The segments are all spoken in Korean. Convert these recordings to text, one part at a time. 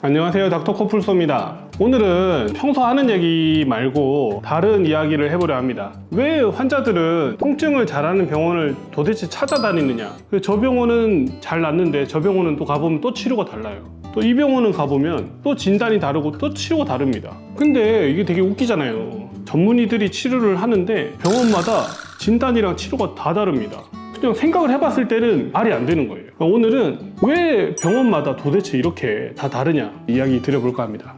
안녕하세요, 닥터 코풀소입니다. 오늘은 평소 하는 얘기 말고 다른 이야기를 해보려 합니다. 왜 환자들은 통증을 잘하는 병원을 도대체 찾아다니느냐? 저 병원은 잘 낫는데 저 병원은 또 가보면 또 치료가 달라요. 또 이 병원은 가보면 또 진단이 다르고 또 치료가 다릅니다. 근데 이게 되게 웃기잖아요. 전문의들이 치료를 하는데 병원마다 진단이랑 치료가 다 다릅니다. 그냥 생각을 해봤을 때는 말이 안 되는 거예요. 오늘은 왜 병원마다 도대체 이렇게 다 다르냐 이야기 드려볼까 합니다.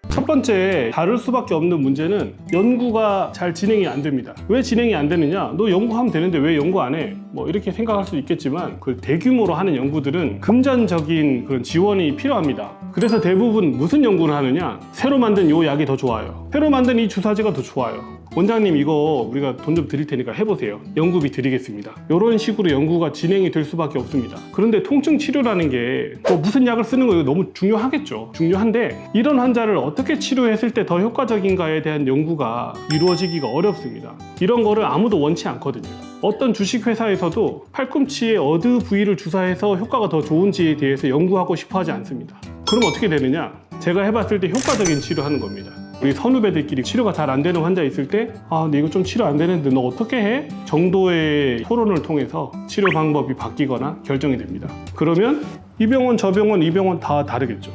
첫 번째, 다를 수밖에 없는 문제는 연구가 잘 진행이 안 됩니다. 왜 진행이 안 되느냐? 너 연구하면 되는데 왜 연구 안 해? 뭐 이렇게 생각할 수 있겠지만 그 대규모로 하는 연구들은 금전적인 그런 지원이 필요합니다. 그래서 대부분 무슨 연구를 하느냐? 새로 만든 요 약이 더 좋아요. 새로 만든 이 주사제가 더 좋아요. 원장님 이거 우리가 돈 좀 드릴 테니까 해보세요. 연구비 드리겠습니다. 이런 식으로 연구가 진행이 될 수밖에 없습니다. 그런데 통증 치료라는 게 뭐 무슨 약을 쓰는 거 너무 중요하겠죠. 중요한데 이런 환자를 어떻게 치료했을 때 더 효과적인가에 대한 연구가 이루어지기가 어렵습니다. 이런 거를 아무도 원치 않거든요. 어떤 주식회사에서도 팔꿈치에 어느 부위를 주사해서 효과가 더 좋은지에 대해서 연구하고 싶어 하지 않습니다. 그럼 어떻게 되느냐? 제가 해봤을 때 효과적인 치료하는 겁니다. 우리 선후배들끼리 치료가 잘 안 되는 환자 있을 때 근데 이거 좀 치료 안 되는데 너 어떻게 해? 정도의 토론을 통해서 치료 방법이 바뀌거나 결정이 됩니다. 그러면 이 병원 저 병원 이 병원 다 다르겠죠.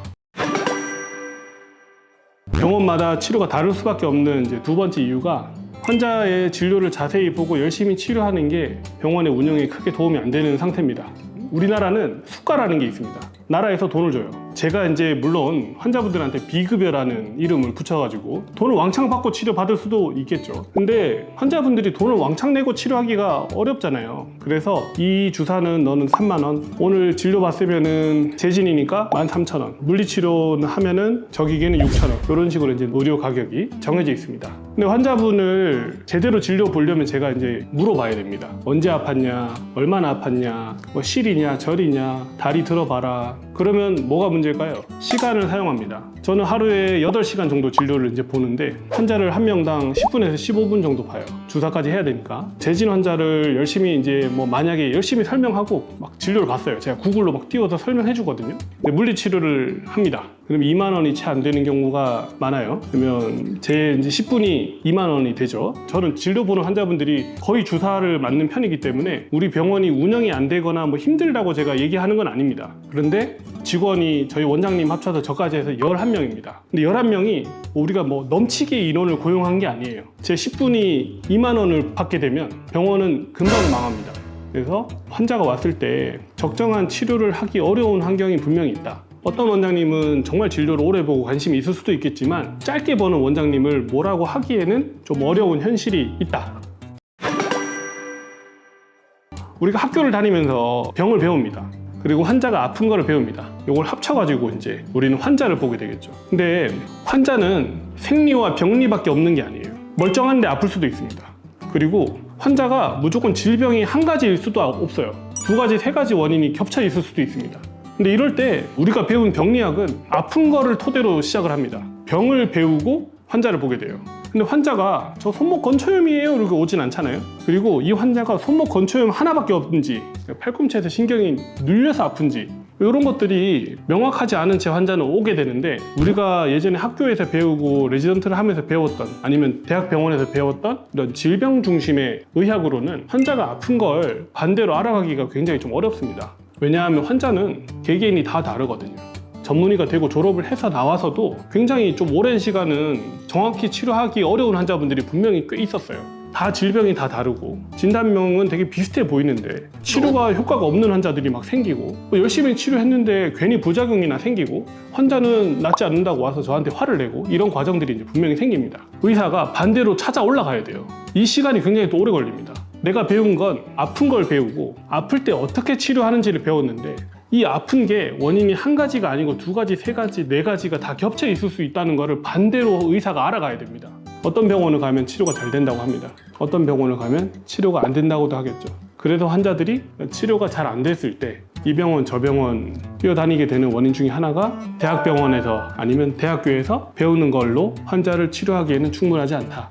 병원마다 치료가 다를 수밖에 없는 이제 두 번째 이유가 환자의 진료를 자세히 보고 열심히 치료하는 게 병원의 운영에 크게 도움이 안 되는 상태입니다. 우리나라는 수가라는 게 있습니다. 나라에서 돈을 줘요. 제가 이제 물론 환자분들한테 비급여라는 이름을 붙여가지고 돈을 왕창 받고 치료받을 수도 있겠죠. 근데 환자분들이 돈을 왕창 내고 치료하기가 어렵잖아요. 그래서 이 주사는 너는 3만 원, 오늘 진료받으면은 재진이니까 13,000원, 물리치료는 하면은 저기에는 6,000원, 이런 식으로 이제 의료 가격이 정해져 있습니다. 근데 환자분을 제대로 진료 보려면 제가 이제 물어봐야 됩니다. 언제 아팠냐, 얼마나 아팠냐, 뭐 실이냐, 절이냐, 다리 들어봐라. 그러면 뭐가 문제일까요? 시간을 사용합니다. 저는 하루에 8시간 정도 진료를 이제 보는데 환자를 한 명당 10분에서 15분 정도 봐요. 주사까지 해야 되니까. 재진 환자를 열심히 이제 뭐 만약에 열심히 설명하고 막 진료를 봤어요. 제가 구글로 막 띄워서 설명해 주거든요. 근데 물리치료를 합니다. 그럼 2만 원이 채 안 되는 경우가 많아요. 그러면 제 이제 10분이 2만 원이 되죠. 저는 진료 보는 환자분들이 거의 주사를 맞는 편이기 때문에 우리 병원이 운영이 안 되거나 뭐 힘들다고 제가 얘기하는 건 아닙니다. 그런데 직원이 저희 원장님 합쳐서 저까지 해서 11명입니다. 근데 11명이 우리가 뭐 넘치게 인원을 고용한 게 아니에요. 제 10분이 2만 원을 받게 되면 병원은 금방 망합니다. 그래서 환자가 왔을 때 적정한 치료를 하기 어려운 환경이 분명히 있다. 어떤 원장님은 정말 진료를 오래 보고 관심이 있을 수도 있겠지만 짧게 보는 원장님을 뭐라고 하기에는 좀 어려운 현실이 있다. 우리가 학교를 다니면서 병을 배웁니다. 그리고 환자가 아픈 거를 배웁니다. 이걸 합쳐가지고 이제 우리는 환자를 보게 되겠죠. 근데 환자는 생리와 병리밖에 없는 게 아니에요. 멀쩡한데 아플 수도 있습니다. 그리고 환자가 무조건 질병이 한 가지일 수도 없어요. 두 가지, 세 가지 원인이 겹쳐 있을 수도 있습니다. 근데 이럴 때 우리가 배운 병리학은 아픈 거를 토대로 시작을 합니다. 병을 배우고 환자를 보게 돼요. 근데 환자가 저 손목 건초염이에요 이렇게 오진 않잖아요. 그리고 이 환자가 손목 건초염 하나밖에 없는지, 팔꿈치에서 신경이 눌려서 아픈지, 이런 것들이 명확하지 않은 채 환자는 오게 되는데, 우리가 예전에 학교에서 배우고 레지던트를 하면서 배웠던, 아니면 대학병원에서 배웠던 이런 질병 중심의 의학으로는 환자가 아픈 걸 반대로 알아가기가 굉장히 좀 어렵습니다. 왜냐하면 환자는 개개인이 다 다르거든요. 전문의가 되고 졸업을 해서 나와서도 굉장히 좀 오랜 시간은 정확히 치료하기 어려운 환자분들이 분명히 꽤 있었어요. 다 질병이 다 다르고 진단명은 되게 비슷해 보이는데 치료가 효과가 없는 환자들이 막 생기고, 열심히 치료했는데 괜히 부작용이나 생기고, 환자는 낫지 않는다고 와서 저한테 화를 내고, 이런 과정들이 이제 분명히 생깁니다. 의사가 반대로 찾아 올라가야 돼요. 이 시간이 굉장히 또 오래 걸립니다. 내가 배운 건 아픈 걸 배우고 아플 때 어떻게 치료하는지를 배웠는데, 이 아픈 게 원인이 한 가지가 아니고 두 가지, 세 가지, 네 가지가 다 겹쳐 있을 수 있다는 것을 반대로 의사가 알아가야 됩니다. 어떤 병원을 가면 치료가 잘 된다고 합니다. 어떤 병원을 가면 치료가 안 된다고도 하겠죠. 그래서 환자들이 치료가 잘 안 됐을 때 이 병원 저 병원 뛰어다니게 되는 원인 중에 하나가 대학병원에서 아니면 대학교에서 배우는 걸로 환자를 치료하기에는 충분하지 않다.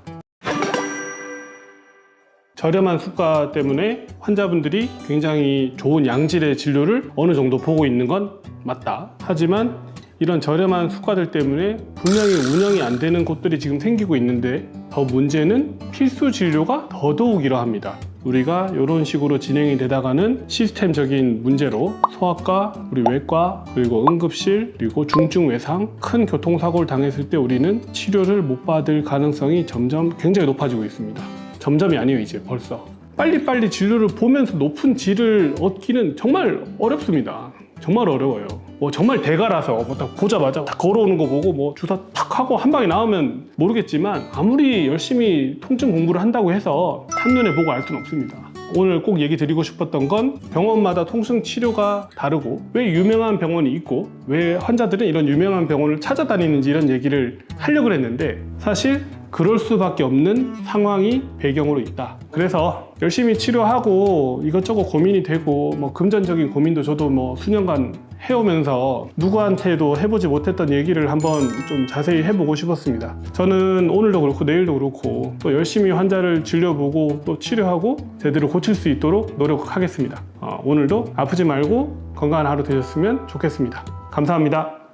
저렴한 수가 때문에 환자분들이 굉장히 좋은 양질의 진료를 어느 정도 보고 있는 건 맞다. 하지만 이런 저렴한 수가들 때문에 분명히 운영이 안 되는 곳들이 지금 생기고 있는데, 더 문제는 필수 진료가 더더욱 이러합니다. 우리가 이런 식으로 진행이 되다가는 시스템적인 문제로 소아과, 우리 외과, 그리고 응급실, 그리고 중증 외상, 큰 교통사고를 당했을 때 우리는 치료를 못 받을 가능성이 점점 굉장히 높아지고 있습니다. 점점이 아니에요, 이제 벌써. 빨리빨리 진료를 보면서 높은 질을 얻기는 정말 어렵습니다. 정말 어려워요. 정말 대가라서 딱 보자마자 딱 걸어오는 거 보고 주사 탁 하고 한 방에 나오면 모르겠지만, 아무리 열심히 통증 공부를 한다고 해서 한눈에 보고 알 수는 없습니다. 오늘 꼭 얘기 드리고 싶었던 건, 병원마다 통증 치료가 다르고 왜 유명한 병원이 있고 왜 환자들은 이런 유명한 병원을 찾아다니는지, 이런 얘기를 하려고 했는데 사실 그럴 수밖에 없는 상황이 배경으로 있다. 그래서 열심히 치료하고 이것저것 고민이 되고, 금전적인 고민도 저도 수년간 해오면서 누구한테도 해보지 못했던 얘기를 한번 좀 자세히 해보고 싶었습니다. 저는 오늘도 그렇고 내일도 그렇고 또 열심히 환자를 진료보고 또 치료하고 제대로 고칠 수 있도록 노력하겠습니다. 오늘도 아프지 말고 건강한 하루 되셨으면 좋겠습니다. 감사합니다.